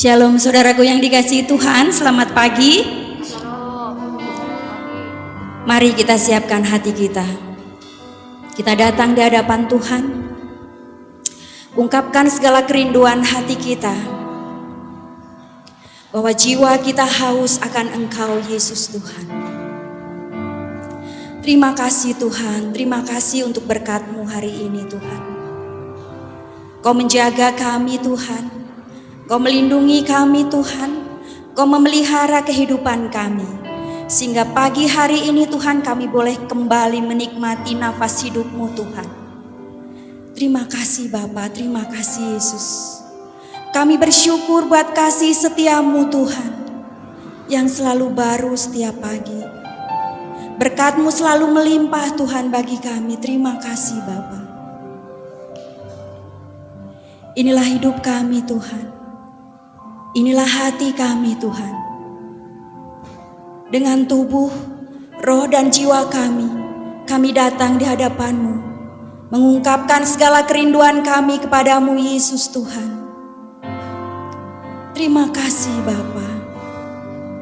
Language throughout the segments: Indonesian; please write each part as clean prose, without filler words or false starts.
Shalom saudaraku yang dikasihi Tuhan, selamat pagi. Mari kita siapkan hati kita. Kita datang di hadapan Tuhan, ungkapkan segala kerinduan hati kita, bahwa jiwa kita haus akan Engkau Yesus Tuhan. Terima kasih Tuhan, terima kasih untuk berkat-Mu hari ini Tuhan. Kau menjaga kami Tuhan, Kau melindungi kami Tuhan, Kau memelihara kehidupan kami. Sehingga pagi hari ini Tuhan kami boleh kembali menikmati nafas hidup-Mu Tuhan. Terima kasih Bapa, terima kasih Yesus. Kami bersyukur buat kasih setia-Mu Tuhan, yang selalu baru setiap pagi. Berkat-Mu selalu melimpah Tuhan bagi kami, terima kasih Bapa. Inilah hidup kami Tuhan. Inilah hati kami Tuhan. Dengan tubuh, roh dan jiwa kami datang di hadapan-Mu, mengungkapkan segala kerinduan kami kepadamu Yesus Tuhan. Terima kasih Bapa,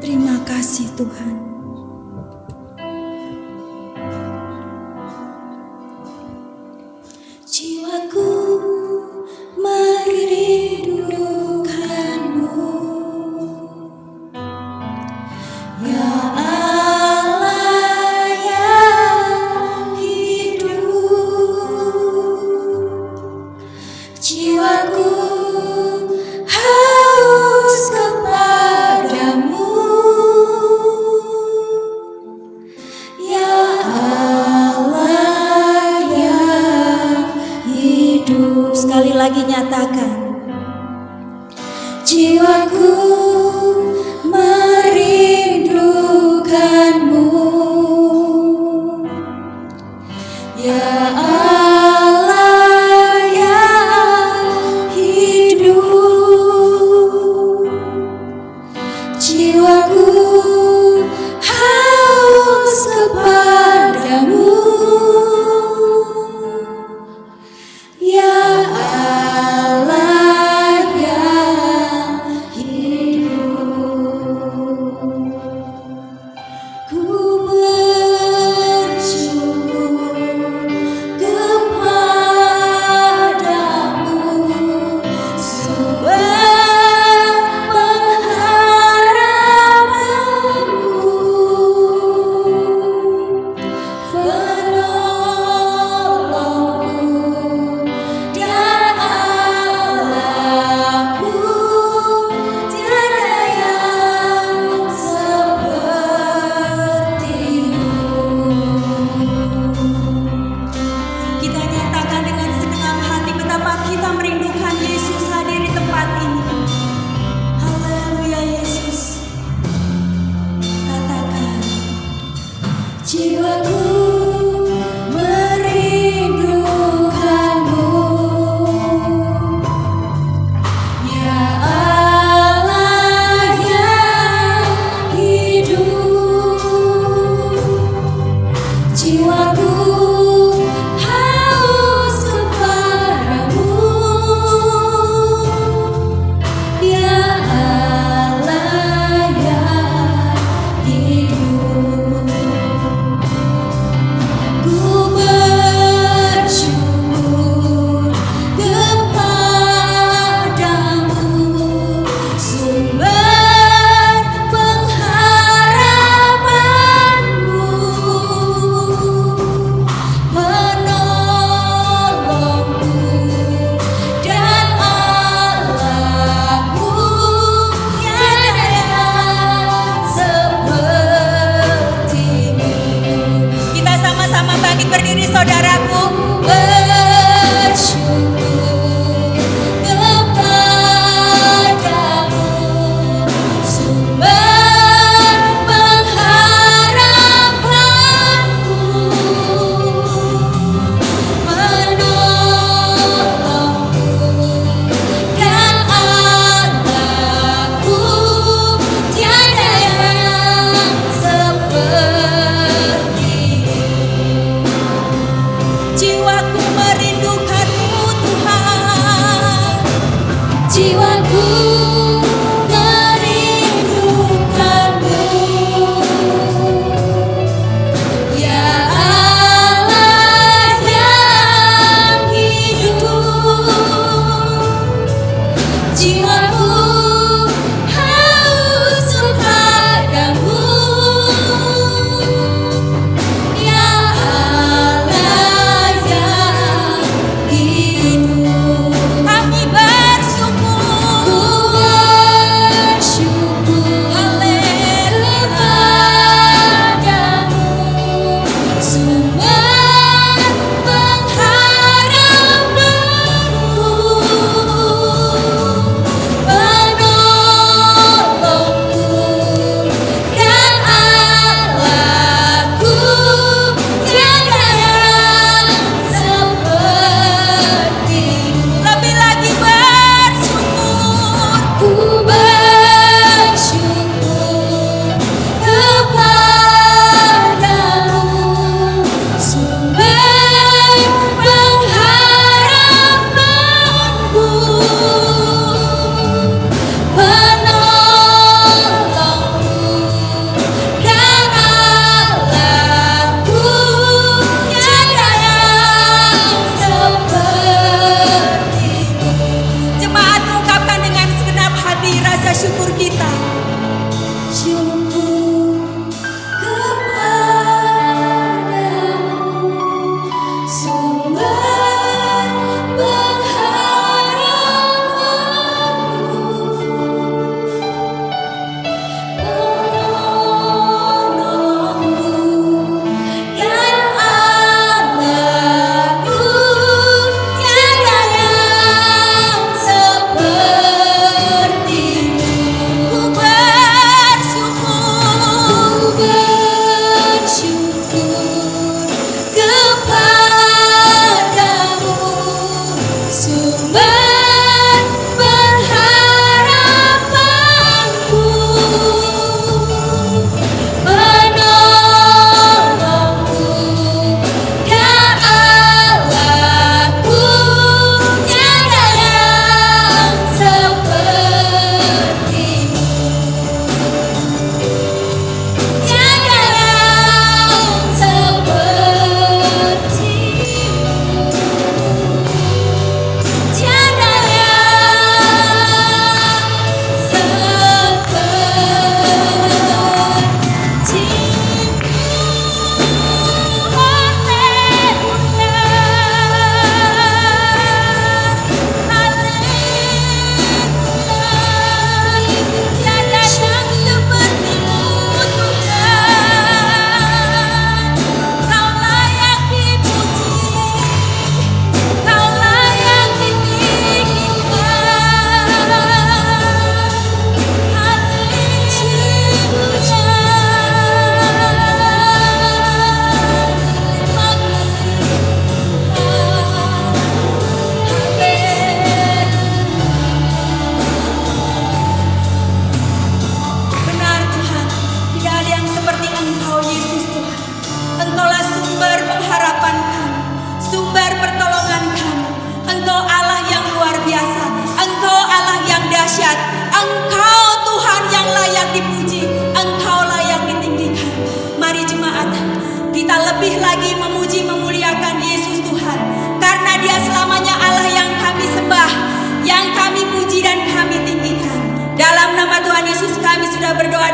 terima kasih Tuhan. Jiwaku merindukanmu, ya Allah yang hidup. Jiwaku haus kepadamu,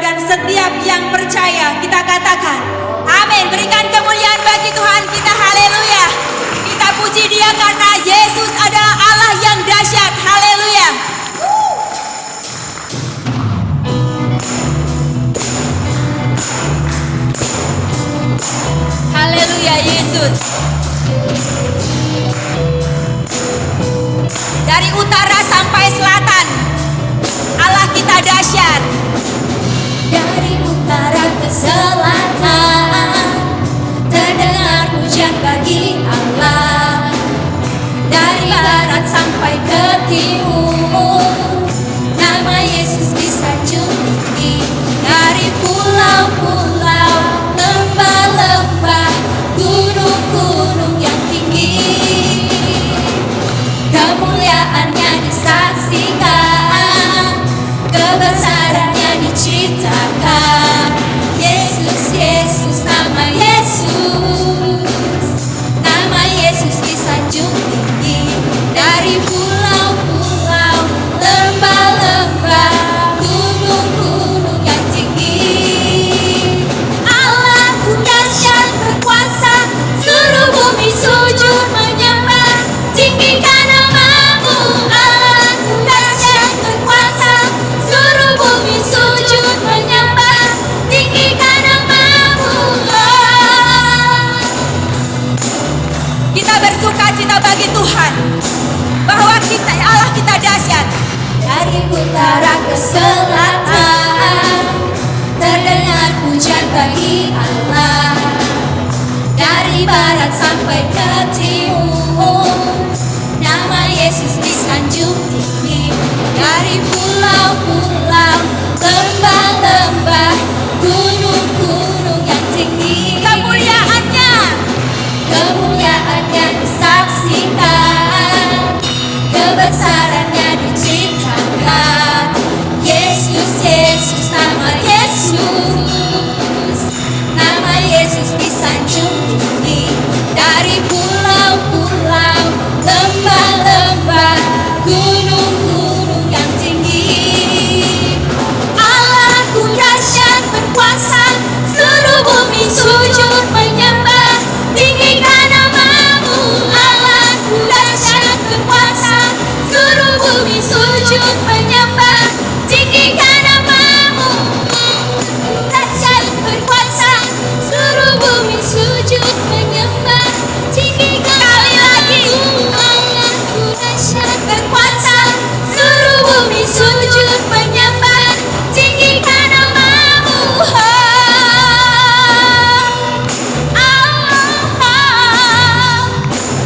dan setiap yang percaya kita katakan amin. Berikan kemuliaan bagi Tuhan kita, haleluya. Kita puji Dia karena Yesus adalah Allah yang dahsyat, haleluya. Haleluya Yesus. Dari utara sampai selatan, Allah kita dahsyat. Dari utara ke selatan, terdengar pujian bagi Allah. Dari barat sampai ke timur, nama Yesus disanjung tinggi. Dari pulau-pulau, lembah-lembah, gunung-gunung yang tinggi, kemuliaannya disaksikan, kebesarannya diceritakan. Yesus, Yesus, nama Yesus, nama Yesus disanjung tinggi. Dari pulau-pulau, lembah-lembah, gunung-gunung yang tinggi, Allahku dahsyat berkuasa, seluruh bumi sujud menyembah, tinggikan namamu. Allahku dahsyat berkuasa, seluruh bumi sujud menyembah, tinggikan namamu. Kita bersuka cita bagi Tuhan bahwa kita Allah kita dahsyat. Dari utara ke selatan, terdengar pujian bagi Allah. Dari barat sampai ke timur, nama Yesus disanjung tinggi. Dari pulau-pulau, lembah-lembah, gunung-gunung yang tinggi, kemuliaannya disaksikan, kebesarannya diceritakan. Yesus, Yesus, nama Yesus, nama Yesus disanjung tinggi. Dari pulau-pulau, lembah-lembah, gunung-gunung yang tinggi, Allahku dahsyat berkuasa, seluruh bumi sujud menyembah, tinggikan namamu. Allahku dahsyat berkuasa, seluruh bumi sujud menyembah, tinggikan namamu. Dahsyat berkuasa, seluruh bumi sujud menyembah, tinggikan namamu. Allahku dahsyat berkuasa, seluruh bumi sujud menyembah, tinggikan namamu. Allah,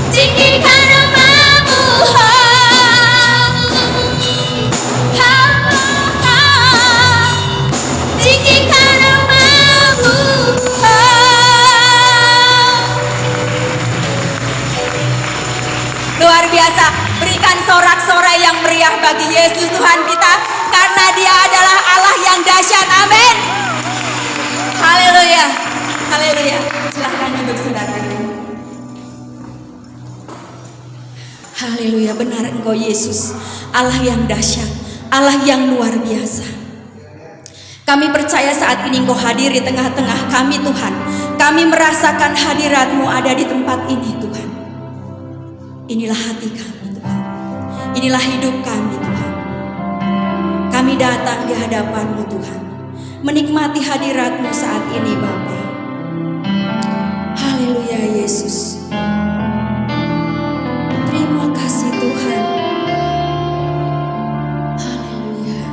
tinggikan namamu. Tinggikan namamu. Luar biasa. Berikan sorak-sorai yang meriah bagi Yesus Tuhan kita karena Dia adalah Allah yang dahsyat. Amin. Haleluya. Haleluya. Silahkan duduk saudara. Haleluya, benar Engkau Yesus, Allah yang dahsyat, Allah yang luar biasa. Kami percaya saat ini Engkau hadir di tengah-tengah kami Tuhan. Kami merasakan hadirat-Mu ada di tempat ini Tuhan. Inilah hati kami Tuhan. Inilah hidup kami Tuhan. Kami datang di hadapan-Mu Tuhan, menikmati hadirat-Mu saat ini Bapa. Haleluya Yesus. Terima kasih Tuhan. Haleluya.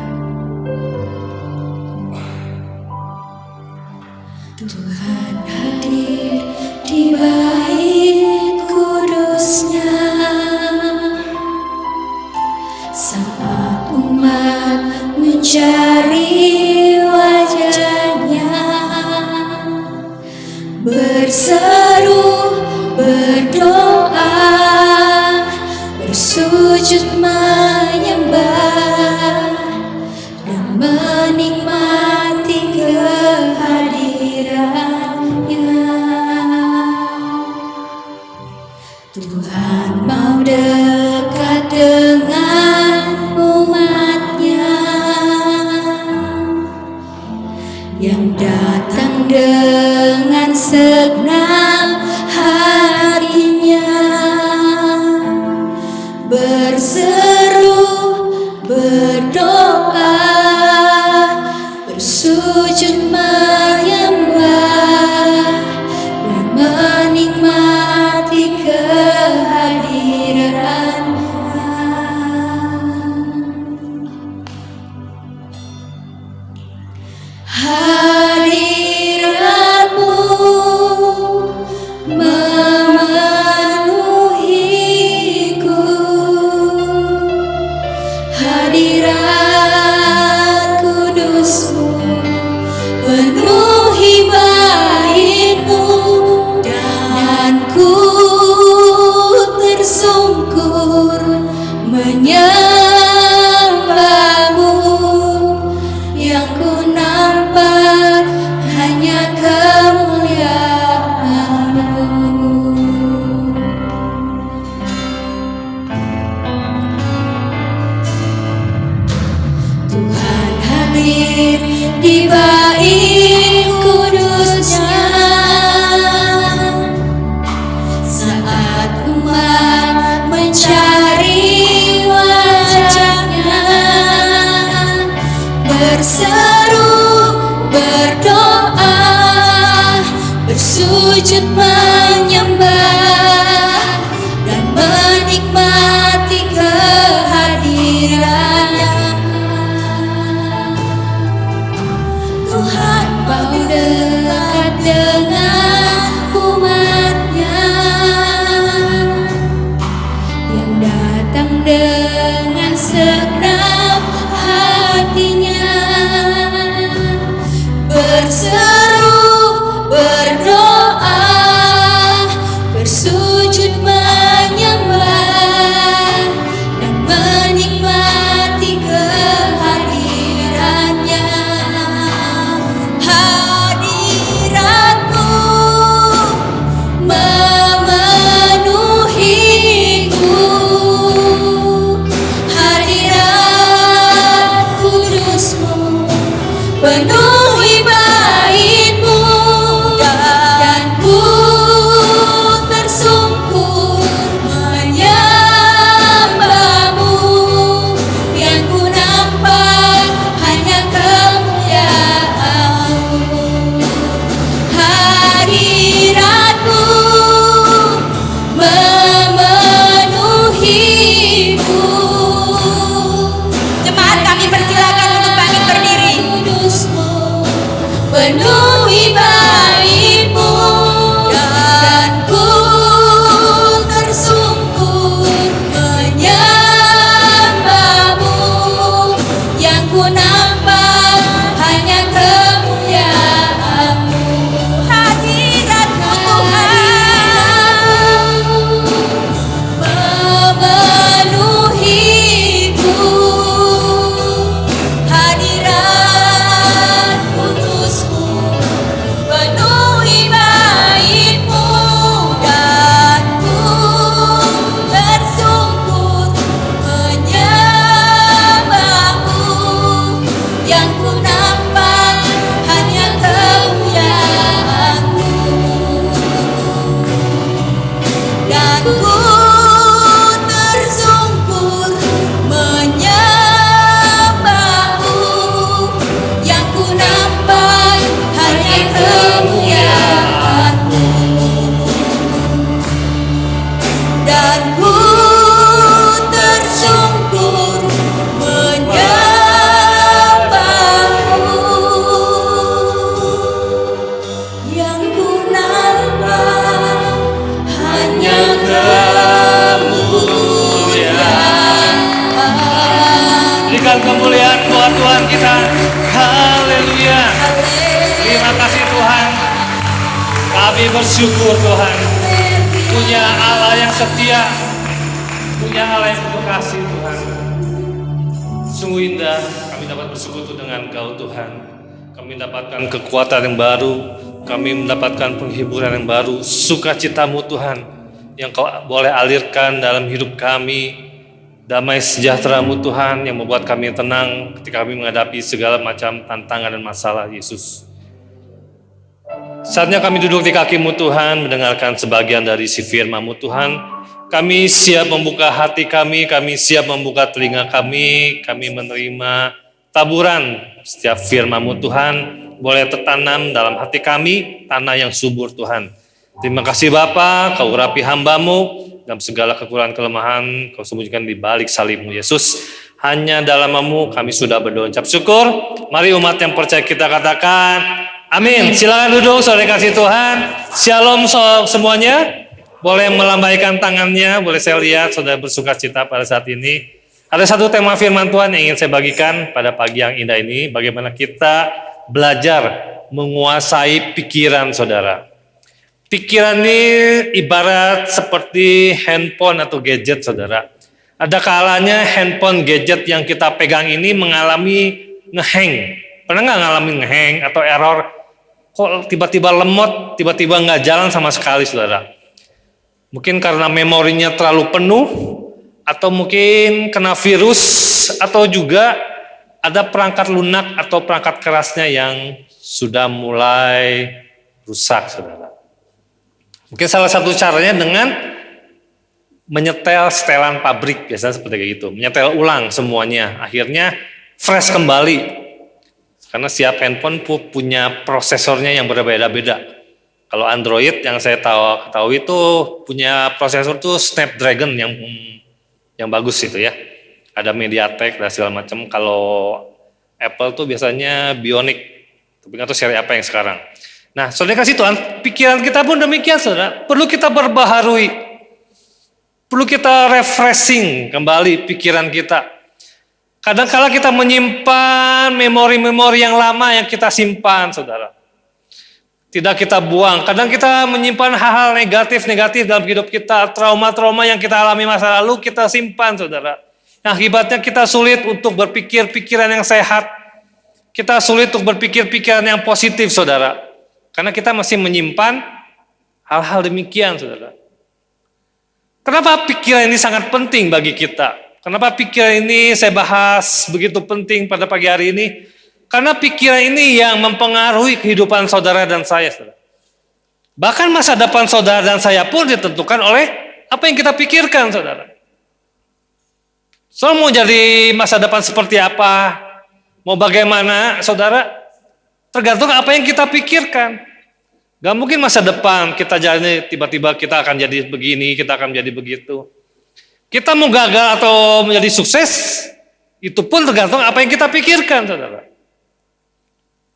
Tuhan hadir di bait kudusnya, saat umat mencari wajahnya, berseru, berdoa, bersujud menyembah, dan menikmati kehadirannya. Tuhan mau dekat dengan umatnya, datang dengan segenap hatinya, berseru, berdoa, bersujud menyembah, dan menikmati kehadiran-Nya. Hadirat-Mu memenuhiku, hadirat kudus-Mu penuhi bait-Mu, dan ku tersungkur menyembah-Mu. Yang ku nampak hanya kemuliaan-Mu. Tuhan hadir di bait kudus-Nya saat umat mencari wajah-Nya, berseru, berdoa, bersujud menyembah, dan menikmati kehadiran-Nya. Tuhan mau dekat dengan umat-Nya yang datang dengan segenap hatinya, berseru, berdoa, bersujud menyembah, dan menikmati kehadiran-Nya. Hadirat-Mu memenuhiku, hadirat kudus-Mu penuhi bait-Mu, dan ku tersungkur menyembah-Mu. Yang ku nampak hanya kemuliaan-Mu. Hadirat-Mu memenuhiku. Jemaat, kami persilakan untuk bangkit berdiri. Kudus-Mu penuhi bait-Mu, dan ku tersungkur menyembah-Mu. Yang ku nampak hanya kemuliaan-Mu. Hadirat-Mu Tuhan memenuhiku, hadirat kudus-Mu penuhi bait-Mu, dan ku tersungkur menyembah-Mu. Yang ku nampak hanya kemuliaan-Mu, dan ku tersungkur menyembah-Mu. Yang ku nampak hanya kemuliaan-Mu, dan ku tersungkur menyembah-Mu. Yang ku nampak hanya kemuliaan. Berikan kemuliaan buat Tuhan kita. Haleluya. Terima kasih Tuhan. Kami bersyukur Tuhan. Punya Allah yang setia. Punya Allah yang penuh kasih Tuhan. Sungguh indah kami dapat bersekutu dengan Engkau Tuhan. Kami mendapatkan kekuatan yang baru. Kami mendapatkan penghiburan yang baru. Sukacitamu Tuhan yang Kau boleh alirkan dalam hidup kami. Damai sejahtera-Mu Tuhan yang membuat kami tenang ketika kami menghadapi segala macam tantangan dan masalah Yesus. Saatnya kami duduk di kaki-Mu Tuhan, mendengarkan sebagian dari isi firman-Mu Tuhan. Kami siap membuka hati kami siap membuka telinga kami menerima taburan setiap firman-Mu Tuhan. Boleh tertanam dalam hati kami, tanah yang subur Tuhan. Terima kasih Bapa, Kau urapi hamba-Mu, dalam segala kekurangan kelemahan, Kau sembunyikan di balik salib-Mu Yesus. Hanya dalam Nama-Mu kami sudah berdoa ucap syukur. Mari umat yang percaya kita katakan, amin. Silakan duduk, saudara kasih Tuhan. Shalom semuanya. Boleh melambaikan tangannya, boleh saya lihat saudara bersuka cita pada saat ini. Ada satu tema firman Tuhan yang ingin saya bagikan pada pagi yang indah ini. Bagaimana kita belajar menguasai pikiran saudara. Pikiran ini ibarat seperti handphone atau gadget saudara. Ada kalanya handphone gadget yang kita pegang ini mengalami ngehang. Pernah nggak ngalamin ngehang atau error? Kok tiba-tiba lemot, tiba-tiba nggak jalan sama sekali saudara. Mungkin karena memorinya terlalu penuh, atau mungkin kena virus, atau juga ada perangkat lunak atau perangkat kerasnya yang sudah mulai rusak saudara. Mungkin salah satu caranya dengan menyetel setelan pabrik, biasanya seperti itu. Menyetel ulang semuanya, akhirnya fresh kembali. Karena setiap handphone punya prosesornya yang berbeda-beda. Kalau Android yang saya tahu itu punya prosesor tuh Snapdragon yang bagus itu ya. Ada MediaTek dan segala macam. Kalau Apple tuh biasanya Bionic. Tapi nggak tahu seri apa yang sekarang. Nah, saudara kasih Tuhan, pikiran kita pun demikian saudara. Perlu kita berbaharui. Perlu kita refreshing kembali pikiran kita. Kadang-kala kita menyimpan memori-memori yang lama yang kita simpan saudara. Tidak kita buang. Kadang kita menyimpan hal-hal negatif-negatif dalam hidup kita. Trauma-trauma yang kita alami masa lalu kita simpan saudara. Yang akibatnya kita sulit untuk berpikir pikiran yang sehat. Kita sulit untuk berpikir pikiran yang positif saudara. Karena kita masih menyimpan hal-hal demikian saudara. Kenapa pikiran ini sangat penting bagi kita? Kenapa pikiran ini saya bahas begitu penting pada pagi hari ini? Karena pikiran ini yang mempengaruhi kehidupan saudara dan saya. Saudara. Bahkan masa depan saudara dan saya pun ditentukan oleh apa yang kita pikirkan saudara. Saudara mau jadi masa depan seperti apa? Mau bagaimana saudara? Tergantung apa yang kita pikirkan. Gak mungkin masa depan kita jadi tiba-tiba kita akan jadi begini, kita akan menjadi begitu. Kita mau gagal atau menjadi sukses, itu pun tergantung apa yang kita pikirkan, saudara.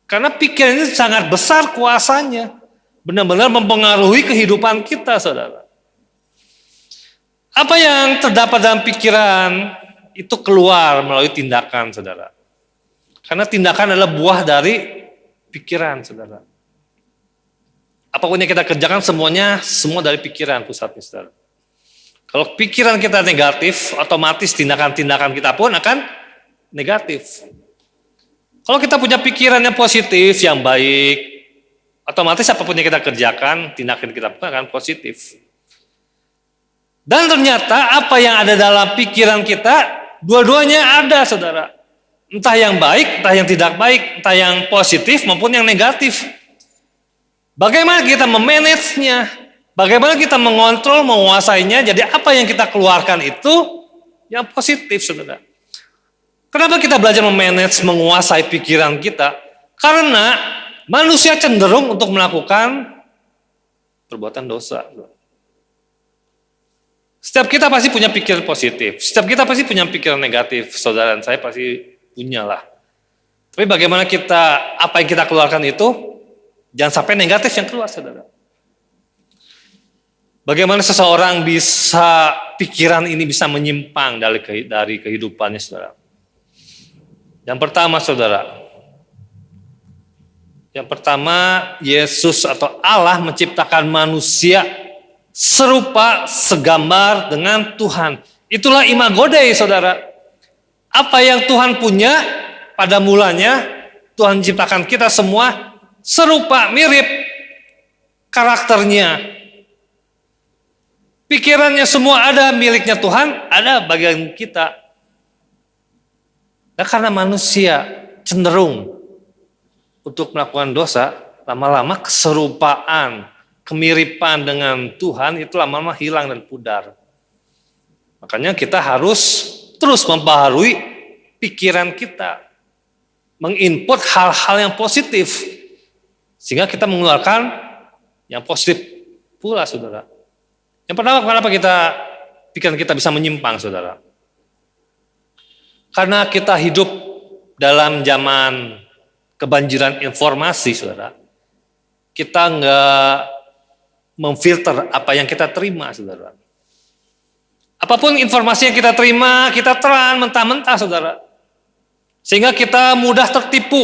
Karena pikiran ini sangat besar kuasanya, benar-benar mempengaruhi kehidupan kita, saudara. Apa yang terdapat dalam pikiran itu keluar melalui tindakan, saudara. Karena tindakan adalah buah dari pikiran, saudara. Apapun yang kita kerjakan semua dari pikiran pusatnya, saudara. Kalau pikiran kita negatif, otomatis tindakan-tindakan kita pun akan negatif. Kalau kita punya pikiran yang positif, yang baik, otomatis apapun yang kita kerjakan, tindakan kita pun akan positif. Dan ternyata apa yang ada dalam pikiran kita, dua-duanya ada, saudara. Entah yang baik, entah yang tidak baik, entah yang positif maupun yang negatif. Bagaimana kita memanagenya, bagaimana kita mengontrol, menguasainya, jadi apa yang kita keluarkan itu yang positif, saudara. Kenapa kita belajar memanage, menguasai pikiran kita? Karena manusia cenderung untuk melakukan perbuatan dosa. Setiap kita pasti punya pikiran positif, setiap kita pasti punya pikiran negatif, saudara dan saya pasti punyalah. Tapi bagaimana kita, apa yang kita keluarkan itu, jangan sampai negatif yang keluar, saudara. Bagaimana seseorang bisa, pikiran ini bisa menyimpang dari kehidupannya, saudara. Yang pertama, saudara. Yang pertama, Yesus atau Allah menciptakan manusia serupa, segambar dengan Tuhan. Itulah imago Dei, saudara. Apa yang Tuhan punya pada mulanya, Tuhan ciptakan kita semua serupa, mirip karakternya. Pikirannya semua ada, miliknya Tuhan, ada bagian kita. Nah, karena manusia cenderung untuk melakukan dosa, lama-lama keserupaan, kemiripan dengan Tuhan itu lama-lama hilang dan pudar. Makanya kita harus terus membaharui pikiran kita, menginput hal-hal yang positif, sehingga kita mengeluarkan yang positif pula, saudara. Yang pertama, kenapa pikiran kita bisa menyimpang, saudara? Karena kita hidup dalam zaman kebanjiran informasi, saudara. Kita nggak memfilter apa yang kita terima, saudara. Apapun informasi yang kita terima, kita telan mentah-mentah, saudara. Sehingga kita mudah tertipu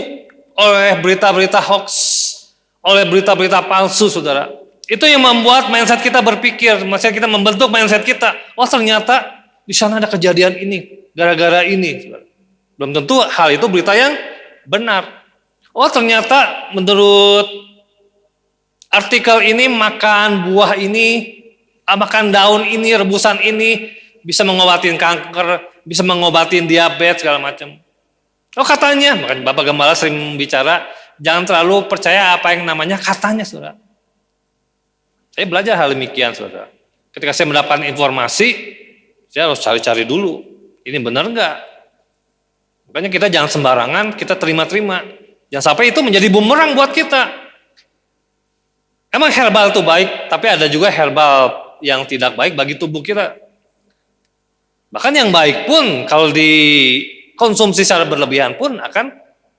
oleh berita-berita hoax, oleh berita-berita palsu, saudara. Itu yang membuat mindset kita berpikir, mindset kita membentuk mindset kita. Oh, ternyata di sana ada kejadian ini, gara-gara ini, saudara. Belum tentu hal itu berita yang benar. Oh, ternyata menurut artikel ini makan buah ini, makan daun ini, rebusan ini bisa mengobatin kanker, bisa mengobatin diabetes segala macam. Oh, katanya, makanya Bapak Gembala sering bicara, jangan terlalu percaya apa yang namanya katanya, saudara. Saya belajar hal demikian, saudara. Ketika saya mendapatkan informasi, saya harus cari-cari dulu, ini benar enggak? Makanya kita jangan sembarangan, kita terima-terima. Jangan sampai itu menjadi bumerang buat kita. Emang herbal itu baik, tapi ada juga herbal yang tidak baik bagi tubuh kita. Bahkan yang baik pun kalau dikonsumsi secara berlebihan pun akan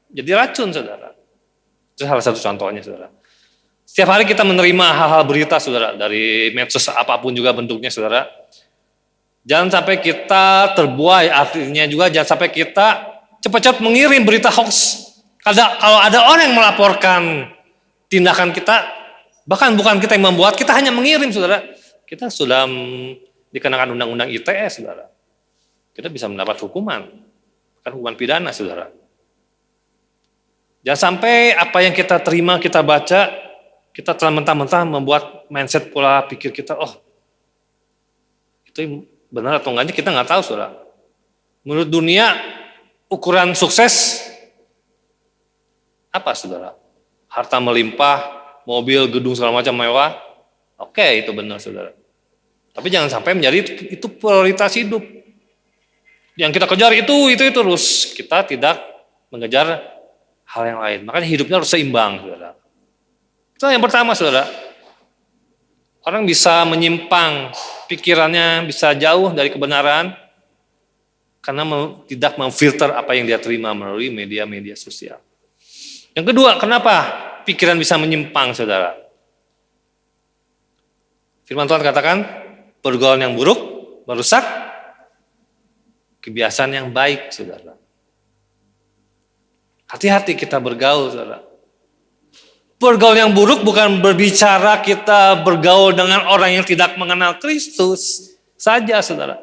jadi racun, saudara. Itu salah satu contohnya, saudara. Setiap hari kita menerima hal-hal berita, saudara, dari medsos apapun juga bentuknya, saudara. Jangan sampai kita terbuai, artinya juga jangan sampai kita cepat-cepat mengirim berita hoax. Kalau ada orang yang melaporkan tindakan kita, bahkan bukan kita yang membuat, kita hanya mengirim, saudara. Kita sudah dikenakan undang-undang ITE, saudara. Kita bisa mendapat hukuman, bukan hukuman pidana, saudara. Jangan sampai apa yang kita terima, kita baca, kita telah mentah-mentah membuat mindset pola pikir kita, oh itu benar atau enggaknya kita nggak tahu, saudara. Menurut dunia, ukuran sukses apa, saudara? Harta melimpah, mobil, gedung segala macam mewah. Oke, itu benar, saudara. Tapi jangan sampai menjadi itu prioritas hidup. Yang kita kejar itu terus. Kita tidak mengejar hal yang lain. Makanya hidupnya harus seimbang, saudara. Itu yang pertama, saudara. Orang bisa menyimpang, pikirannya bisa jauh dari kebenaran karena tidak memfilter apa yang dia terima melalui media-media sosial. Yang kedua, kenapa pikiran bisa menyimpang, saudara? Firman Tuhan katakan, pergaulan yang buruk merusak kebiasaan yang baik, saudara. Hati-hati kita bergaul, saudara. Pergaulan yang buruk bukan berbicara kita bergaul dengan orang yang tidak mengenal Kristus saja, saudara.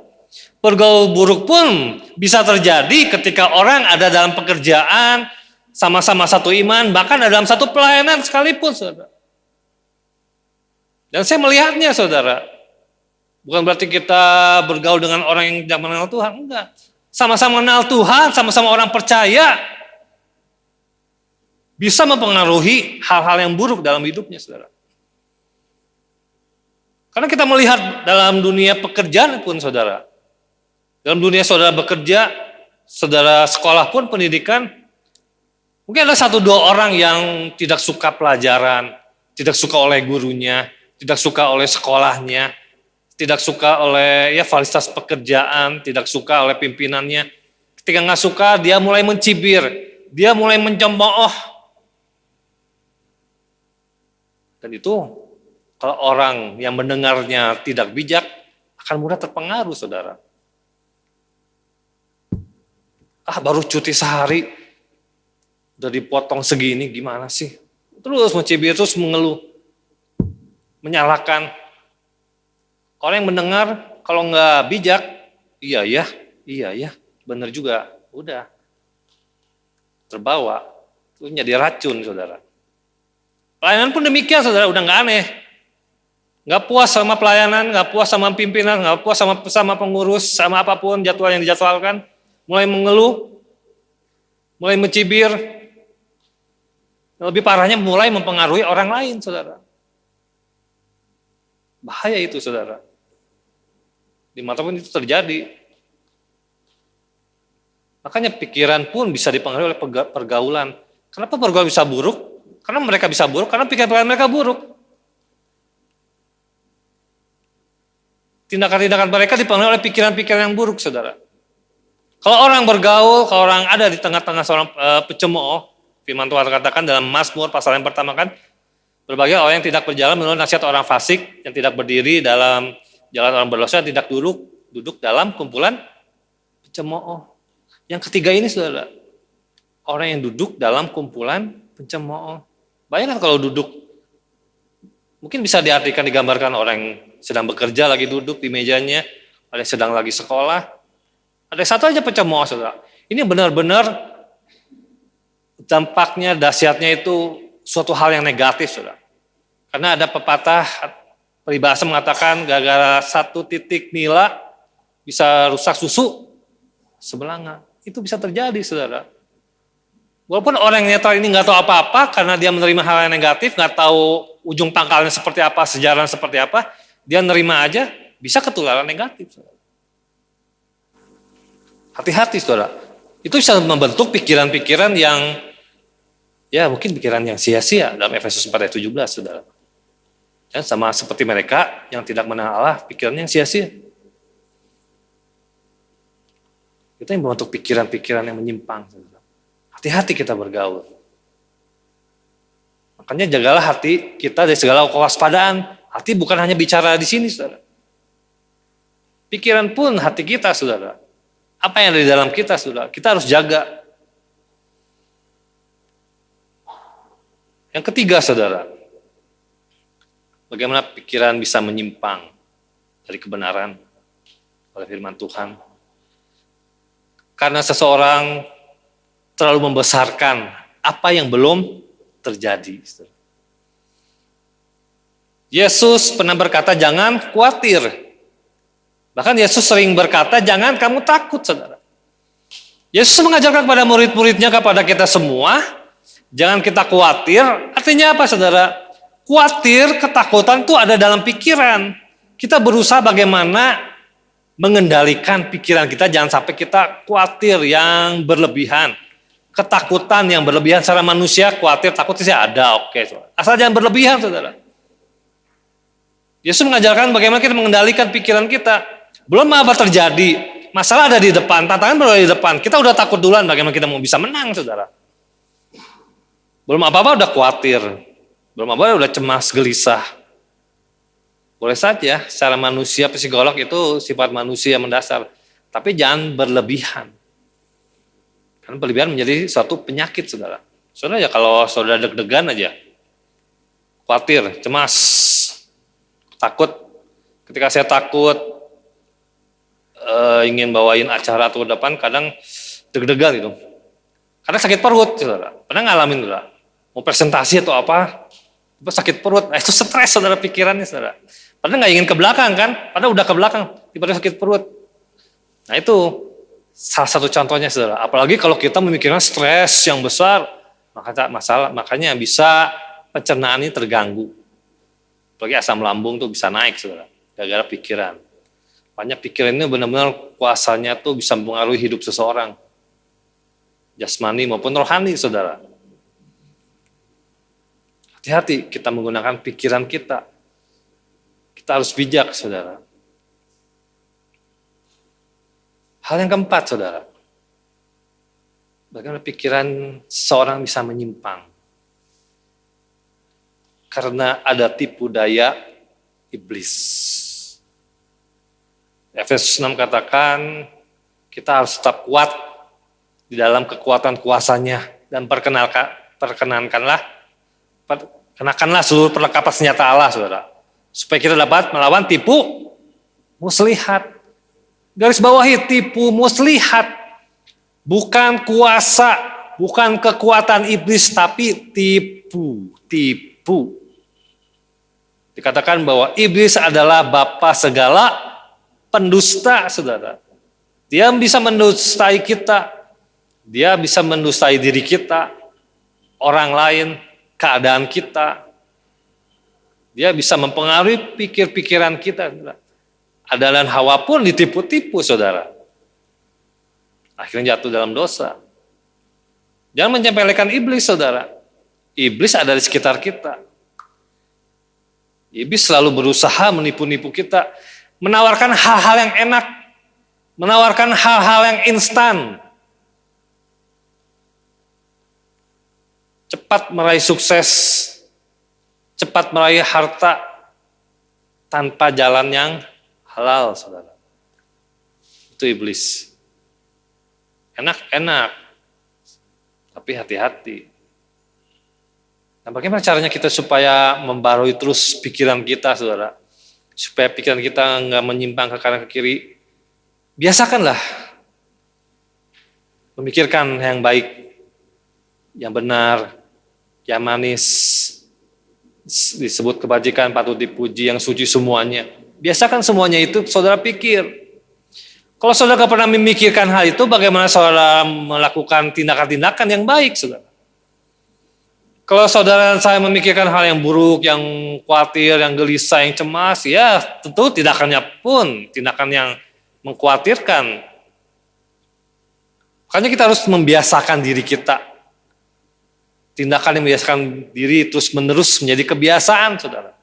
Pergaulan buruk pun bisa terjadi ketika orang ada dalam pekerjaan, sama-sama satu iman, bahkan ada dalam satu pelayanan sekalipun, saudara. Dan saya melihatnya, saudara, bukan berarti kita bergaul dengan orang yang tidak mengenal Tuhan, enggak. Sama-sama mengenal Tuhan, sama-sama orang percaya, bisa mempengaruhi hal-hal yang buruk dalam hidupnya, saudara. Karena kita melihat dalam dunia pekerjaan pun, saudara, dalam dunia saudara bekerja, saudara sekolah pun pendidikan, mungkin ada 1-2 orang yang tidak suka pelajaran, tidak suka oleh gurunya, tidak suka oleh sekolahnya, tidak suka oleh fasilitas pekerjaan, tidak suka oleh pimpinannya. Ketika nggak suka, dia mulai mencibir, dia mulai mencemooh. Dan itu kalau orang yang mendengarnya tidak bijak, akan mudah terpengaruh, saudara. Baru cuti sehari, udah dipotong segini, gimana sih? Terus mencibir, terus mengeluh, menyalahkan. Orang yang mendengar, kalau nggak bijak, iya ya, benar juga, udah terbawa, itu jadi racun, saudara. Pelayanan pun demikian, saudara, udah nggak aneh, nggak puas sama pelayanan, nggak puas sama pimpinan, nggak puas sama pengurus, sama apapun jadwal yang dijadwalkan, mulai mengeluh, mulai mencibir, Lebih parahnya mulai mempengaruhi orang lain, saudara. Bahaya itu, saudara. Dimanapun itu terjadi. Makanya pikiran pun bisa dipengaruhi oleh pergaulan. Kenapa pergaulan bisa buruk? Karena mereka bisa buruk, karena pikiran mereka buruk. Tindakan-tindakan mereka dipengaruhi oleh pikiran-pikiran yang buruk, saudara. Kalau orang bergaul, kalau orang ada di tengah-tengah seorang pecemooh, firman Tuhan katakan dalam Mazmur pasal yang pertama kan, berbagai orang yang tidak berjalan menurut nasihat orang fasik, yang tidak berdiri dalam jalan orang berdosa, yang tidak duduk dalam kumpulan pencemooh. Yang ketiga ini, saudara, orang yang duduk dalam kumpulan pencemooh. Bayangkan kalau duduk, mungkin bisa diartikan, digambarkan orang yang sedang bekerja lagi duduk di mejanya, ada yang sedang lagi sekolah, ada satu aja pencemooh, saudara. Ini benar-benar dampaknya, dahsyatnya itu suatu hal yang negatif, saudara. Karena ada pepatah peribahasa mengatakan gara-gara satu titik nila bisa rusak susu sebelanga. Itu bisa terjadi, saudara. Walaupun orang yang netral ini nggak tahu apa-apa karena dia menerima hal yang negatif, nggak tahu ujung pangkalnya seperti apa, sejarah seperti apa, dia nerima aja, bisa ketularan negatif, saudara. Hati-hati, saudara. Itu bisa membentuk pikiran-pikiran yang, ya mungkin pikiran yang sia-sia dalam Efesus 4 ayat 17, saudara. Ya, sama seperti mereka yang tidak mengenal Allah, pikirannya yang sia-sia. Itu yang membentuk pikiran-pikiran yang menyimpang, saudara. Hati-hati kita bergaul. Makanya jagalah hati kita dari segala kewaspadaan. Hati bukan hanya bicara di sini, saudara. Pikiran pun hati kita, saudara. Apa yang ada di dalam kita, saudara, kita harus jaga. Yang ketiga, saudara, bagaimana pikiran bisa menyimpang dari kebenaran oleh firman Tuhan. Karena seseorang terlalu membesarkan apa yang belum terjadi. Saudara. Yesus pernah berkata, jangan khawatir. Bahkan Yesus sering berkata, jangan kamu takut, saudara. Yesus mengajarkan kepada murid-muridnya, kepada kita semua, jangan kita khawatir. Artinya apa, saudara? Khawatir, ketakutan itu ada dalam pikiran. Kita berusaha bagaimana mengendalikan pikiran kita, jangan sampai kita khawatir yang berlebihan. Ketakutan yang berlebihan secara manusia, khawatir, takut sih ada, oke. Asal jangan berlebihan, saudara. Yesus mengajarkan bagaimana kita mengendalikan pikiran kita. Belum apa terjadi, masalah ada di depan, tantangan baru ada di depan. Kita udah takut duluan, bagaimana kita mau bisa menang, saudara. Belum apa-apa udah khawatir, belum apa-apa udah cemas, gelisah. Boleh saja, secara manusia, psikolog itu sifat manusia mendasar. Tapi jangan berlebihan. Karena berlebihan menjadi suatu penyakit, saudara. Saudara ya kalau saudara deg-degan aja, khawatir, cemas, takut. Ketika saya takut, ingin bawain acara atau depan, kadang deg-degan gitu. Kadang sakit perut, saudara. Pernah ngalamin, saudara? Mau presentasi atau apa, sakit perut. Nah, itu stres, saudara, pikirannya, saudara. Padahal nggak ingin ke belakang kan, padahal udah ke belakang, tiba-tiba sakit perut. Nah itu salah satu contohnya, saudara. Apalagi kalau kita memikirkan stres yang besar, makanya bisa pencernaan ini terganggu. Apalagi asam lambung tuh bisa naik, saudara, gara-gara pikiran. Banyak pikiran ini benar-benar kuasanya tuh bisa mempengaruhi hidup seseorang. Jasmani maupun rohani, saudara. Hati-hati kita menggunakan pikiran kita. Kita harus bijak, saudara. Hal yang keempat, saudara. Bagaimana pikiran seorang bisa menyimpang. Karena ada tipu daya iblis. Efesus 6 katakan, kita harus tetap kuat di dalam kekuatan kuasanya. Dan kenakanlah seluruh perlengkapan senjata Allah, saudara. Supaya kita dapat melawan tipu muslihat. Garis bawahi, tipu muslihat. Bukan kuasa, bukan kekuatan iblis, tapi tipu. Dikatakan bahwa iblis adalah bapa segala pendusta, saudara. Dia bisa mendustai kita. Dia bisa mendustai diri kita, orang lain, keadaan kita. Dia bisa mempengaruhi pikir-pikiran kita. Adam dan Hawa pun ditipu-tipu, saudara. Akhirnya jatuh dalam dosa. Jangan menyepelekan iblis, saudara. Iblis ada di sekitar kita. Iblis selalu berusaha menipu-nipu kita, menawarkan hal-hal yang enak, menawarkan hal-hal yang instan. Cepat meraih sukses, cepat meraih harta tanpa jalan yang halal, saudara. Itu iblis. Enak-enak, tapi hati-hati. Nah, bagaimana caranya kita supaya membarui terus pikiran kita, saudara? Supaya pikiran kita nggak menyimpang ke kanan ke kiri. Biasakanlah memikirkan yang baik, yang benar, yang manis, disebut kebajikan, patut dipuji, yang suci semuanya. Biasakan semuanya itu saudara pikir. Kalau saudara gak pernah memikirkan hal itu, bagaimana saudara melakukan tindakan-tindakan yang baik, saudara? Kalau saudara dan saya memikirkan hal yang buruk, yang khawatir, yang gelisah, yang cemas, ya tentu tindakannya pun tindakan yang mengkhawatirkan. Makanya kita harus membiasakan diri kita. Tindakan yang membiasakan diri terus-menerus menjadi kebiasaan, saudara.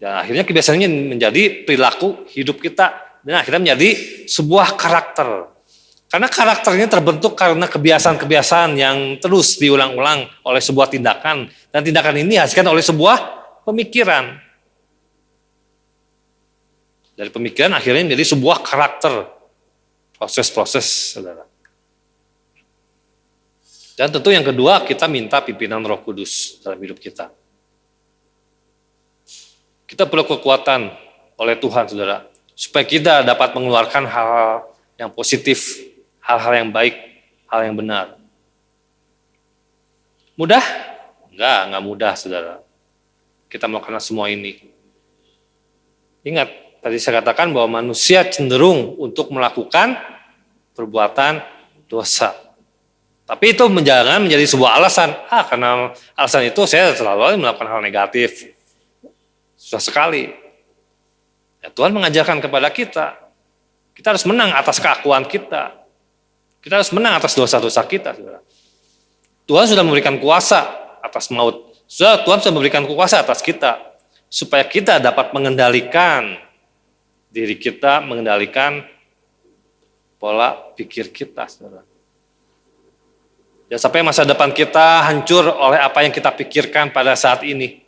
Dan akhirnya kebiasaannya menjadi perilaku hidup kita. Dan akhirnya menjadi sebuah karakter. Karena karakternya terbentuk karena kebiasaan-kebiasaan yang terus diulang-ulang oleh sebuah tindakan. Dan tindakan ini dihasilkan oleh sebuah pemikiran. Dari pemikiran akhirnya menjadi sebuah karakter. Proses-proses, saudara. Dan tentu yang kedua, kita minta pimpinan Roh Kudus dalam hidup kita. Kita perlu kekuatan oleh Tuhan, saudara. Supaya kita dapat mengeluarkan hal-hal yang positif, hal-hal yang baik, hal yang benar. Mudah? Enggak mudah, saudara. Kita melakukan semua ini. Ingat, tadi saya katakan bahwa manusia cenderung untuk melakukan perbuatan dosa. Tapi itu jangan menjadi sebuah alasan. Karena alasan itu saya selalu melakukan hal negatif. Susah sekali. Ya, Tuhan mengajarkan kepada kita harus menang atas keakuan kita. Kita harus menang atas dosa-dosa kita. Saudara. Tuhan sudah memberikan kuasa atas maut. Tuhan sudah memberikan kuasa atas kita. Supaya kita dapat mengendalikan diri kita, mengendalikan pola pikir kita. Saudara. Ya, sampai masa depan kita hancur oleh apa yang kita pikirkan pada saat ini.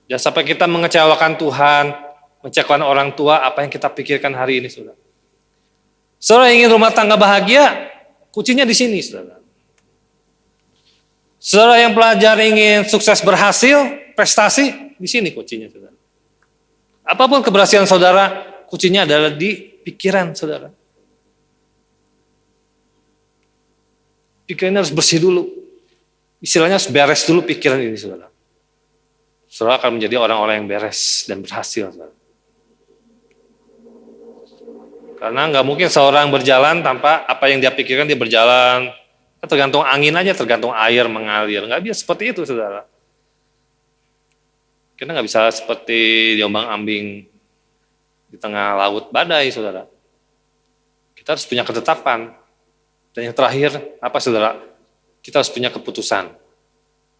Ya, sampai kita mengecewakan Tuhan, mengecewakan orang tua, apa yang kita pikirkan hari ini, saudara. Saudara ingin rumah tangga bahagia, kuncinya di sini, saudara. Saudara yang pelajar ingin sukses berhasil, prestasi, di sini kuncinya, saudara. Apapun keberhasilan saudara, kuncinya adalah di pikiran, saudara. Pikirannya harus bersih dulu. Istilahnya harus beres dulu pikiran ini, saudara. Saudara akan menjadi orang-orang yang beres dan berhasil. Saudara. Karena nggak mungkin seorang berjalan tanpa apa yang dia pikirkan dia berjalan. Tergantung angin aja, tergantung air mengalir. Nggak bisa seperti itu, saudara. Kita nggak bisa seperti diombang-ambing di tengah laut badai, saudara. Kita harus punya ketetapan. Dan yang terakhir, apa saudara? Kita harus punya keputusan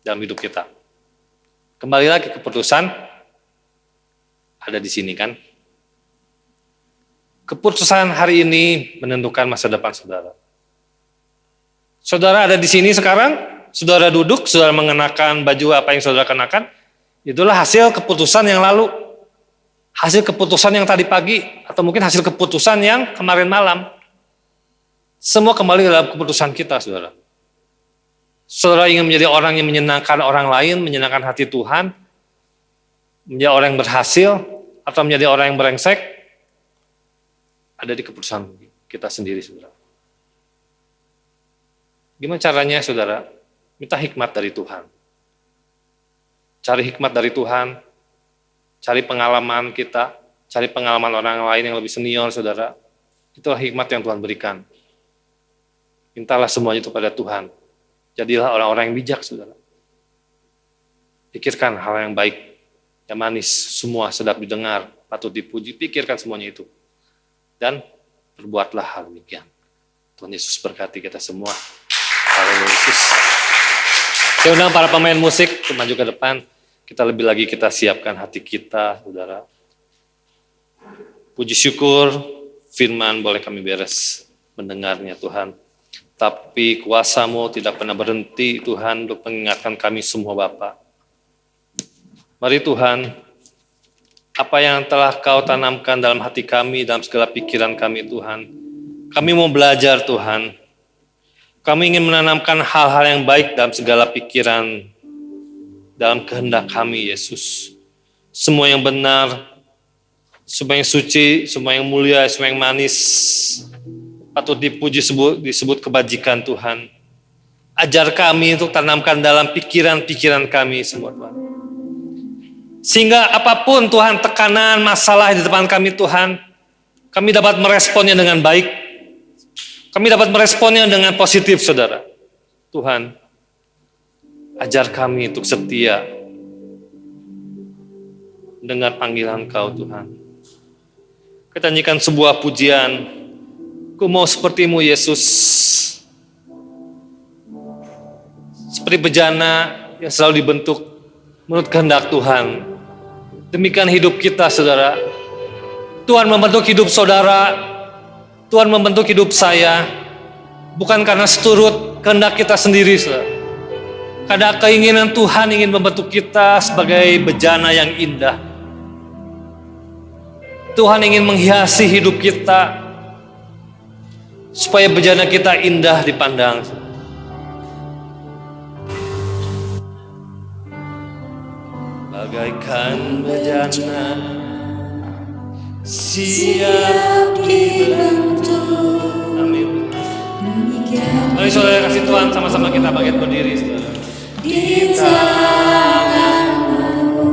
dalam hidup kita. Kembali lagi keputusan ada di sini kan. Keputusan hari ini menentukan masa depan saudara. Saudara ada di sini sekarang, saudara duduk, saudara mengenakan baju apa yang saudara kenakan, itulah hasil keputusan yang lalu. Hasil keputusan yang tadi pagi, atau mungkin hasil keputusan yang kemarin malam. Semua kembali dalam keputusan kita, saudara. Saudara ingin menjadi orang yang menyenangkan orang lain, menyenangkan hati Tuhan, menjadi orang yang berhasil, atau menjadi orang yang brengsek, ada di keputusan kita sendiri, saudara. Gimana caranya, saudara? Minta hikmat dari Tuhan. Cari hikmat dari Tuhan, cari pengalaman kita, cari pengalaman orang lain yang lebih senior, saudara. Itulah hikmat yang Tuhan berikan. Mintalah semuanya itu pada Tuhan. Jadilah orang-orang yang bijak, saudara. Pikirkan hal yang baik, yang manis, semua sedap didengar, patut dipuji. Pikirkan semuanya itu. Dan berbuatlah hal demikian. Tuhan Yesus berkati kita semua. Haleluya Yesus. Saya undang para pemain musik untuk maju ke depan. Kita siapkan hati kita, saudara. Puji syukur, firman boleh kami beres mendengarnya Tuhan. Tapi kuasa-Mu tidak pernah berhenti Tuhan untuk mengingatkan kami semua Bapa. Mari Tuhan, apa yang telah Kau tanamkan dalam hati kami, dalam segala pikiran kami Tuhan. Kami mau belajar Tuhan. Kami ingin menanamkan hal-hal yang baik dalam segala pikiran, dalam kehendak kami Yesus. Semua yang benar, semua yang suci, semua yang mulia, semua yang manis, patut dipuji disebut kebajikan Tuhan. Ajar kami untuk tanamkan dalam pikiran-pikiran kami semua Tuhan. Sehingga apapun Tuhan tekanan, masalah di depan kami Tuhan, kami dapat meresponnya dengan baik. Kami dapat meresponnya dengan positif saudara. Tuhan, ajar kami untuk setia dengar panggilan Kau Tuhan. Kita nyanyikan sebuah pujian. Ku mau seperti-Mu Yesus. Seperti bejana yang selalu dibentuk menurut kehendak Tuhan. Demikian hidup kita saudara. Tuhan membentuk hidup saudara. Tuhan membentuk hidup saya. Bukan karena seturut kehendak kita sendiri saudara. Karena keinginan Tuhan ingin membentuk kita sebagai bejana yang indah. Tuhan ingin menghiasi hidup kita supaya bejana kita indah dipandang. Bagaikan bejana siap dibentuk. Amin. Mari saudara kasih Tuhan sama-sama kita bangkit berdiri saudara. Di tangan-Mu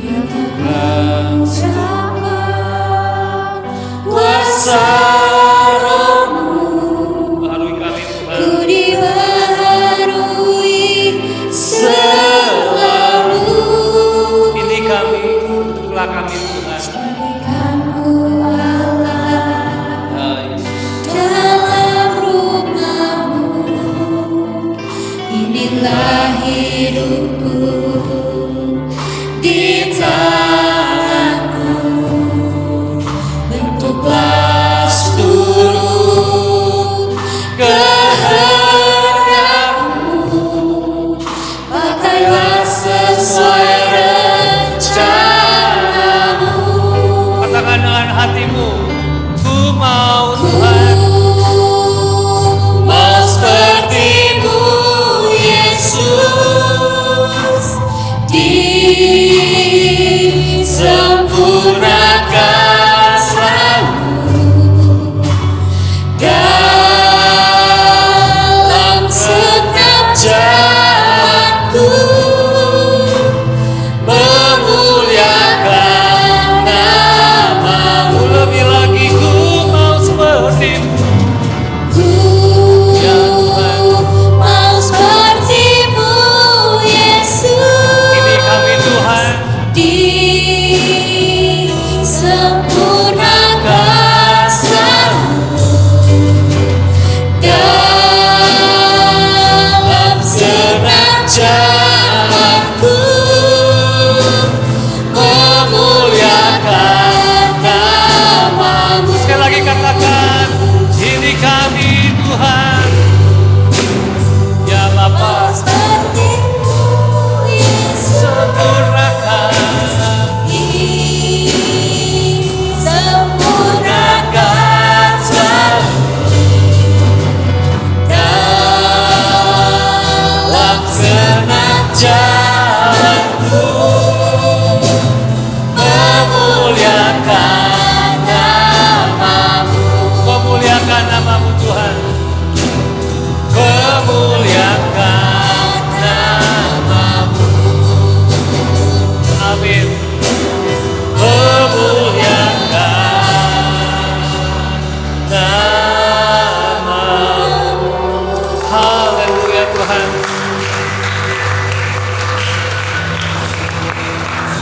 nyatakan sama kuasa Roh-Mu. Baharui kami Tuhan. Ku dibaharui selalu. Ini kami, bentuklah kami Tuhan. Berikan-Mu Allah dalam rumah-Mu. Inilah hidupku di tangan-Mu. Bentuklah seturut kehendak-Mu. Pakailah sesuai rencana-Mu. Katakan dengan hatimu, ku mau Tuhan. Mau seperti-Mu Yesus.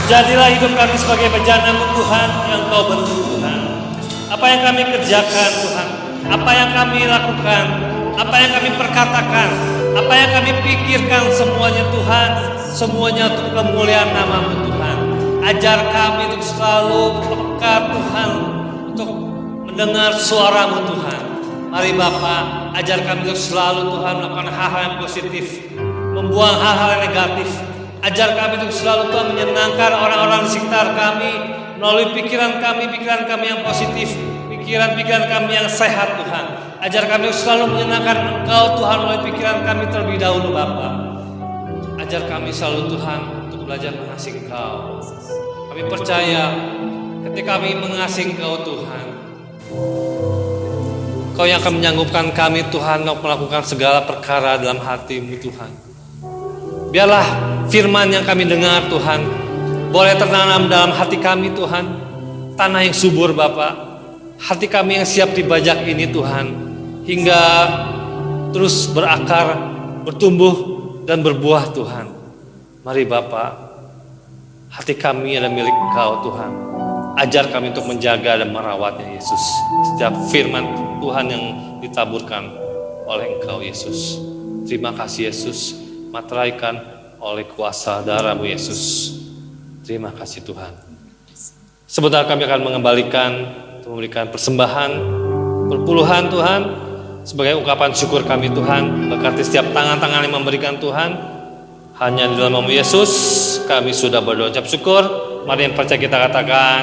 Jadilah hidup kami sebagai bejana-Mu Tuhan yang Kau bentuk Tuhan. Apa yang kami kerjakan Tuhan, apa yang kami lakukan, apa yang kami perkatakan, apa yang kami pikirkan, semuanya Tuhan, semuanya untuk kemuliaan nama-Mu Tuhan. Ajar kami untuk selalu peka Tuhan, untuk mendengar suara-Mu Tuhan. Mari Bapa, ajar kami untuk selalu Tuhan melakukan hal-hal yang positif, membuang hal-hal yang negatif. Ajar kami untuk selalu Tuhan menyenangkan orang-orang di sekitar kami melalui pikiran kami yang positif, pikiran-pikiran kami yang sehat Tuhan. Ajar kami untuk selalu menyenangkan Engkau Tuhan melalui pikiran kami terlebih dahulu Bapa. Ajar kami selalu Tuhan untuk belajar mengasihi Engkau. Kami percaya ketika kami mengasihi Engkau Tuhan, Kau yang akan menyanggupkan kami Tuhan untuk melakukan segala perkara dalam hati-Mu Tuhan. Biarlah firman yang kami dengar Tuhan boleh tertanam dalam hati kami Tuhan. Tanah yang subur Bapa, hati kami yang siap dibajak ini Tuhan, hingga terus berakar, bertumbuh dan berbuah Tuhan. Mari Bapa, hati kami adalah milik Engkau Tuhan. Ajar kami untuk menjaga dan merawatnya Yesus. Setiap firman Tuhan yang ditaburkan oleh Engkau Yesus. Terima kasih Yesus, materaikan oleh kuasa darah-Mu Yesus. Terima kasih Tuhan. Sebentar kami akan mengembalikan untuk memberikan persembahan perpuluhan Tuhan sebagai ungkapan syukur kami Tuhan. Berkati setiap tangan-tangan yang memberikan Tuhan. Hanya di dalam nama Yesus kami sudah berdoa ucap syukur. Mari yang percaya kita katakan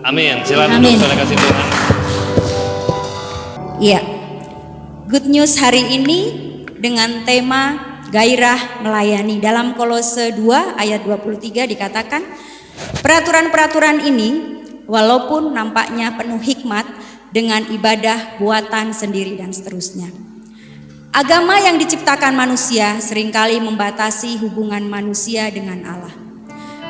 amin. Silakan duduk, terima kasih Tuhan. Iya. Good news hari ini dengan tema gairah melayani. Dalam Kolose 2 ayat 23 dikatakan, peraturan-peraturan ini walaupun nampaknya penuh hikmat dengan ibadah buatan sendiri dan seterusnya. Agama yang diciptakan manusia seringkali membatasi hubungan manusia dengan Allah.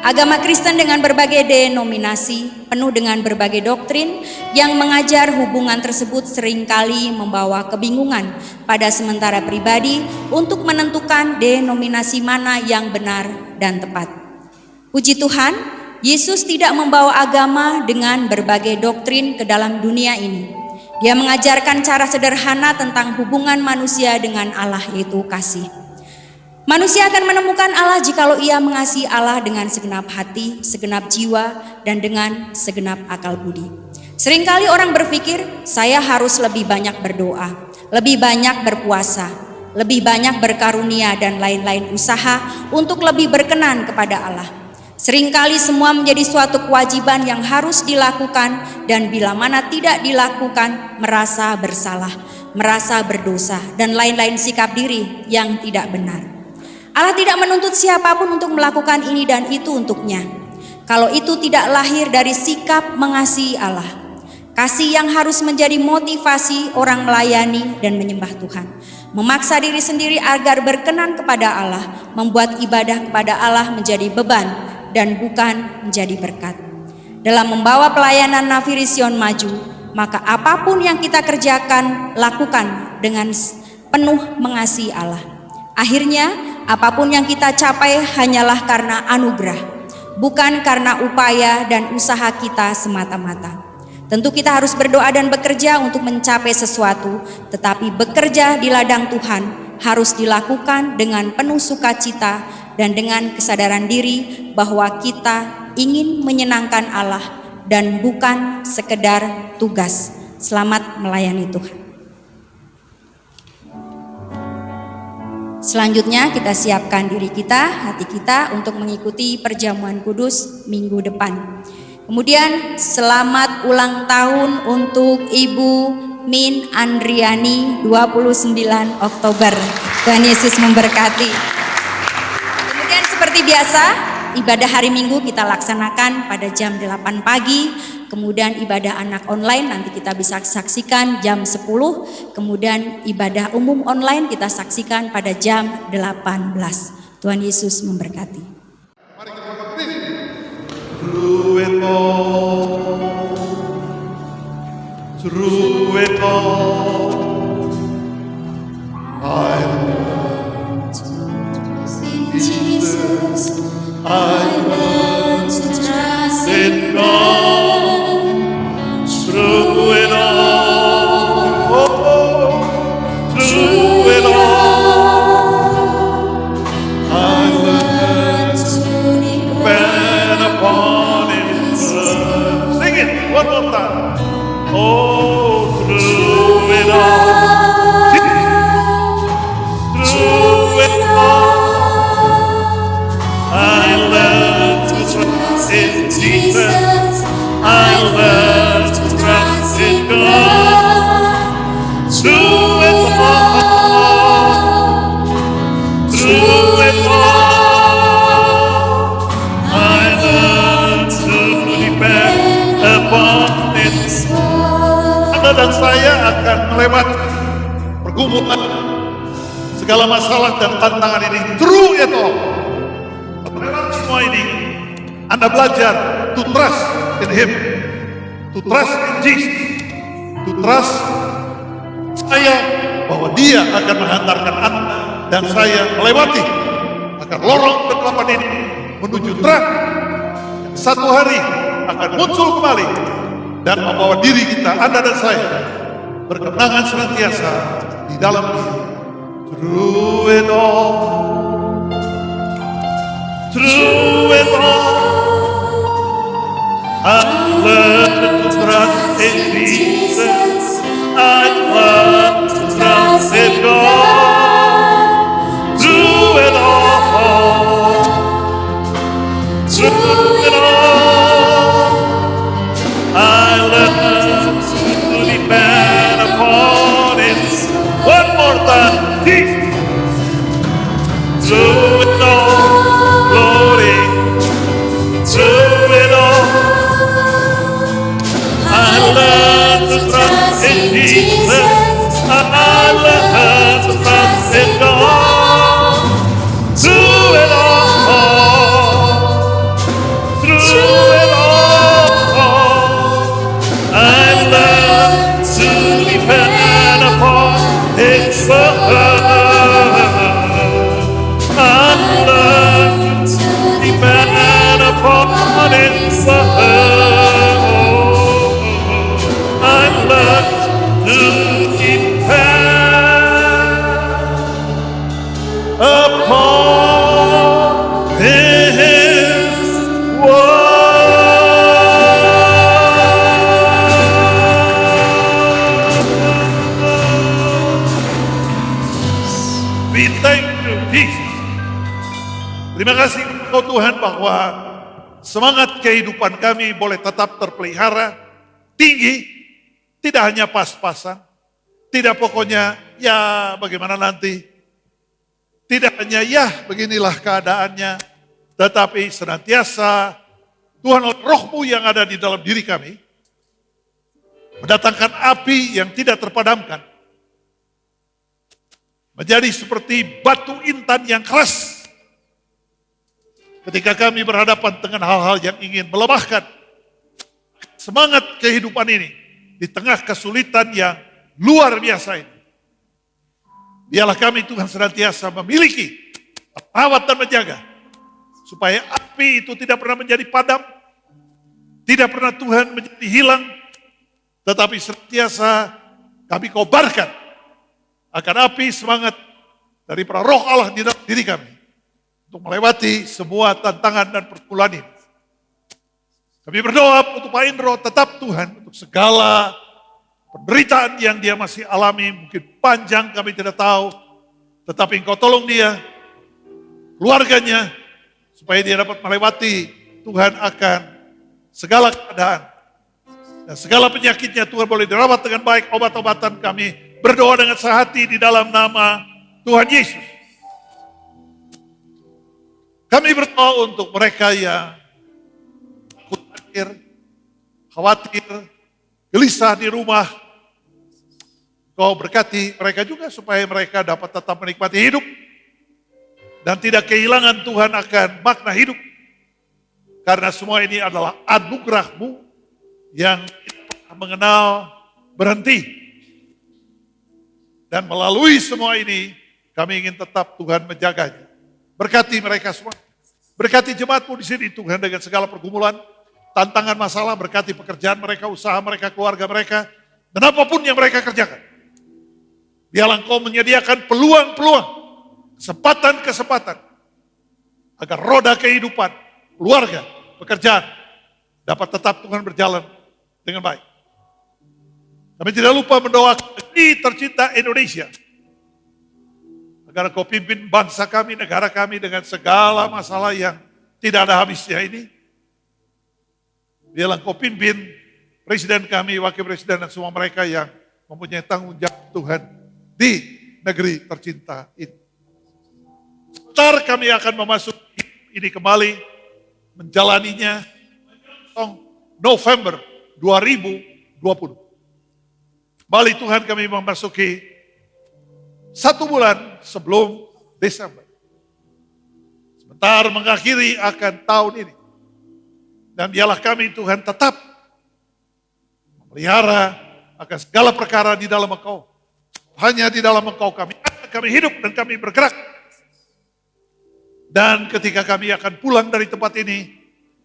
Agama Kristen dengan berbagai denominasi, penuh dengan berbagai doktrin yang mengajar hubungan tersebut seringkali membawa kebingungan pada sementara pribadi untuk menentukan denominasi mana yang benar dan tepat. Puji Tuhan, Yesus tidak membawa agama dengan berbagai doktrin ke dalam dunia ini. Dia mengajarkan cara sederhana tentang hubungan manusia dengan Allah, yaitu kasih. Manusia akan menemukan Allah jikalau ia mengasihi Allah dengan segenap hati, segenap jiwa, dan dengan segenap akal budi. Seringkali orang berpikir, saya harus lebih banyak berdoa, lebih banyak berpuasa, lebih banyak berkarunia, dan lain-lain usaha untuk lebih berkenan kepada Allah. Seringkali semua menjadi suatu kewajiban yang harus dilakukan, dan bila mana tidak dilakukan, merasa bersalah, merasa berdosa, dan lain-lain sikap diri yang tidak benar. Allah tidak menuntut siapapun untuk melakukan ini dan itu untuknya. Kalau itu tidak lahir dari sikap mengasihi Allah. Kasih yang harus menjadi motivasi orang melayani dan menyembah Tuhan. Memaksa diri sendiri agar berkenan kepada Allah, membuat ibadah kepada Allah menjadi beban dan bukan menjadi berkat. Dalam membawa pelayanan Nafiri Sion maju, maka apapun yang kita kerjakan, lakukan dengan penuh mengasihi Allah. Akhirnya, apapun yang kita capai hanyalah karena anugerah, bukan karena upaya dan usaha kita semata-mata. Tentu kita harus berdoa dan bekerja untuk mencapai sesuatu, tetapi bekerja di ladang Tuhan harus dilakukan dengan penuh sukacita dan dengan kesadaran diri bahwa kita ingin menyenangkan Allah dan bukan sekedar tugas. Selamat melayani Tuhan. Selanjutnya kita siapkan diri kita, hati kita untuk mengikuti perjamuan kudus minggu depan. Kemudian selamat ulang tahun untuk Ibu Min Andriani 29 Oktober. Tuhan Yesus memberkati. Kemudian seperti biasa, ibadah hari Minggu kita laksanakan pada jam 8 pagi. Kemudian ibadah anak online nanti kita bisa saksikan jam 10. Kemudian ibadah umum online kita saksikan pada jam 18. Tuhan Yesus memberkati. Mari kita berdiri. Through it all, through it all, I learned to trust in Jesus. I learned to Oh, through it all. Through it all. I learned to trust in Jesus. I learned to trust in God. Through it all. Through it all. I learned to depend upon His word. Anda dan saya akan melewati pergumulan, segala masalah dan tantangan ini. Through it all. Melewati semua ini, Anda belajar to trust in Him, to trust in Jesus, to trust saya bahwa Dia akan menghantarkan Anda dan saya melewati agar lorong kegelapan ini menuju terang yang satu hari akan muncul kembali dan membawa diri kita, Anda dan saya, berkenangan senantiasa di dalam Dia. Through it all, through it all, I learned to trust in Jesus. I learned to trust in God. Through it all, through it all, I learned to depend upon it. One more time, Jesus. Through it all, glory. Through it all, I learned to trust in Jesus. I learned to trust in God. Through it all, through it all, I learned to depend upon His word. I learned to depend upon His word. I learned to depend upon His word. We thank you, Jesus. Terima kasih Engkau Tuhan bahwa semangat kehidupan kami boleh tetap terpelihara tinggi, tidak hanya pas-pasan, tidak pokoknya ya bagaimana nanti, tidak hanya ya beginilah keadaannya, tetapi senantiasa Tuhan Roh-Mu yang ada di dalam diri kami mendatangkan api yang tidak terpadamkan, menjadi seperti batu intan yang keras ketika kami berhadapan dengan hal-hal yang ingin melemahkan semangat kehidupan ini di tengah kesulitan yang luar biasa ini. Biarlah kami Tuhan senantiasa memiliki perawat dan menjaga supaya api itu tidak pernah menjadi padam, tidak pernah Tuhan menjadi hilang, tetapi senantiasa kami kobarkan akan api semangat dari para roh Allah di dalam diri kami untuk melewati semua tantangan dan pergumulan ini. Kami berdoa untuk Pak Indro, tetap Tuhan untuk segala penderitaan yang dia masih alami, mungkin panjang kami tidak tahu, tetapi Engkau tolong dia, keluarganya, supaya dia dapat melewati Tuhan akan segala keadaan. Dan segala penyakitnya Tuhan boleh dirawat dengan baik, obat-obatan kami berdoa dengan sehati di dalam nama Tuhan Yesus. Kami berdoa untuk mereka yang khawatir, gelisah di rumah. Kau berkati mereka juga supaya mereka dapat tetap menikmati hidup dan tidak kehilangan Tuhan akan makna hidup. Karena semua ini adalah anugerah-Mu yang tidak mengenal berhenti. Dan melalui semua ini kami ingin tetap Tuhan menjaganya. Berkati mereka semua. Berkati jemaat-Mu di sini Tuhan dengan segala pergumulan, tantangan masalah, berkati pekerjaan mereka, usaha mereka, keluarga mereka, dan apapun yang mereka kerjakan. Biarlah Engkau menyediakan peluang-peluang, kesempatan-kesempatan, agar roda kehidupan, keluarga, pekerjaan, dapat tetap Tuhan berjalan dengan baik. Kami tidak lupa mendoakan negeri tercinta Indonesia. Agar Kau pimpin bangsa kami, negara kami dengan segala masalah yang tidak ada habisnya ini. Biarlah Kau pimpin presiden kami, wakil presiden dan semua mereka yang mempunyai tanggung jawab Tuhan di negeri tercinta ini. Sebentar kami akan memasuki ini kembali, menjalaninya November 2020. Kembali Tuhan kami memasuki 1 bulan sebelum Desember. Sebentar mengakhiri akan tahun ini. Dan biarlah kami Tuhan tetap memelihara akan segala perkara di dalam Engkau. Hanya di dalam Engkau kami hidup dan kami bergerak. Dan ketika kami akan pulang dari tempat ini,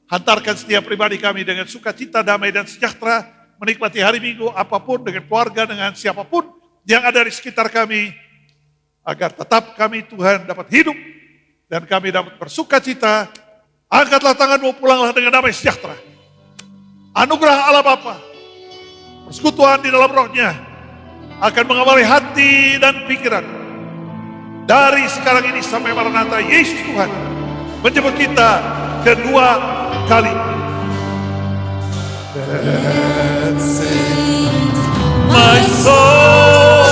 hantarkan setiap pribadi kami dengan sukacita, damai dan sejahtera, menikmati hari Minggu apapun dengan keluarga, dengan siapapun yang ada di sekitar kami, agar tetap kami Tuhan dapat hidup dan kami dapat bersukacita. Angkatlah tanganmu, pulanglah dengan damai sejahtera. Anugerah Allah Bapa, persekutuan di dalam rohnya akan mengawali hati dan pikiran. Dari sekarang ini sampai Maranatha, Yesus Tuhan menjemput kita kedua kali. My soul,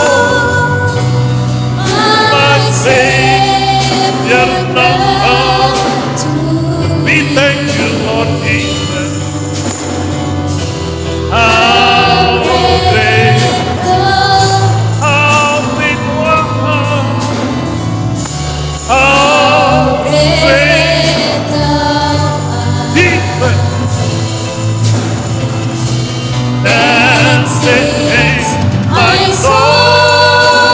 my Savior, now we thank you, Lord Jesus. How great, how big, how great, Jesus. Dancing, my soul,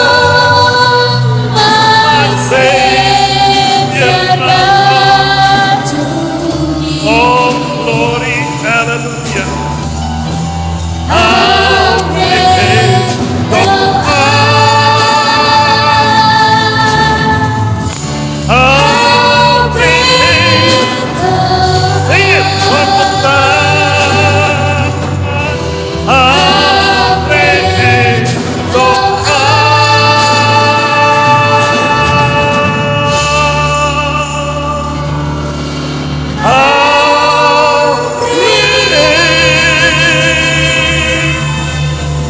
my Savior, now. Oh, glory, hallelujah. How great thou art. How great. Sing it one more time. How great thou art. How great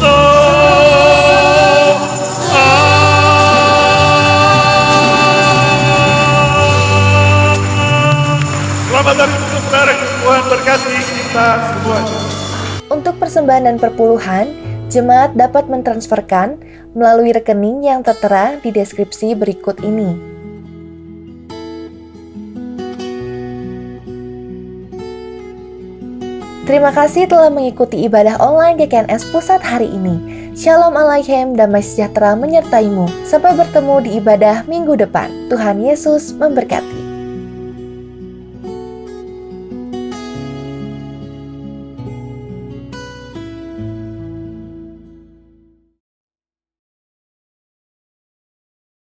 thou art. Selamat dari saudara, Tuhan berkati kita semua. Untuk persembahan dan perpuluhan, jemaat dapat mentransferkan melalui rekening yang tertera di deskripsi berikut ini. Terima kasih telah mengikuti ibadah online GKNS Pusat hari ini. Shalom Aleichem, damai sejahtera menyertaimu. Sampai bertemu di ibadah minggu depan. Tuhan Yesus memberkati.